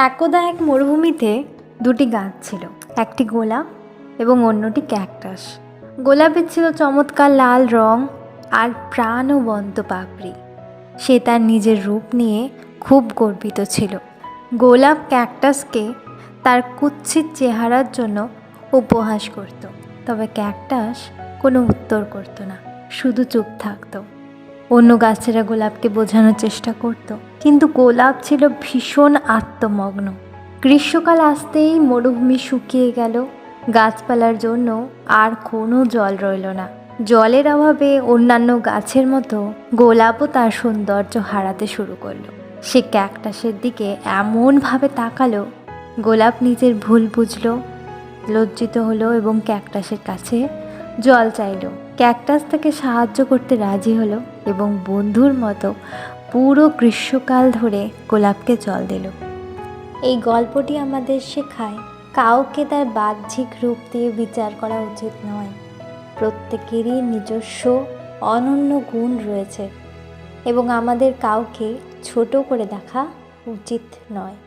একদা এক মরুভূমিতে দুটি গাছ ছিল, একটি গোলাপ এবং অন্যটি ক্যাকটাস। গোলাপের ছিল চমৎকার লাল রং আর প্রাণবন্ত পাপড়ি। সে তার নিজের রূপ নিয়ে খুব গর্বিত ছিল। গোলাপ ক্যাকটাসকে তার কুৎসিত চেহারার জন্য উপহাস করত, তবে ক্যাকটাস কোনো উত্তর করত না, শুধু চুপ থাকত। অন্য গাছেরা গোলাপকে বোঝানোর চেষ্টা করত, কিন্তু গোলাপ ছিল ভীষণ আত্মমগ্ন। গ্রীষ্মকাল আসতেই মরুভূমি শুকিয়ে গেল, গাছপালার জন্য আর কোনো জল রইল না। জলের অভাবে অন্যান্য গাছের মতো গোলাপও তার সৌন্দর্য হারাতে শুরু করলো। সে ক্যাকটাসের দিকে এমনভাবে তাকালো, গোলাপ নিজের ভুল বুঝলো, লজ্জিত হলো এবং ক্যাকটাসের কাছে জল চাইল। ক্যাকটাস তাকে সাহায্য করতে রাজি হলো এবং বন্ধুর মতো পুরো গ্রীষ্মকাল ধরে গোলাপকে জল দিল। এই গল্পটি আমাদের শেখায়, কাউকে তার বাহ্যিক রূপ দিয়ে বিচার করা উচিত নয়। প্রত্যেকেরই নিজস্ব অনন্য গুণ রয়েছে এবং আমাদের কাউকে ছোট করে দেখা উচিত নয়।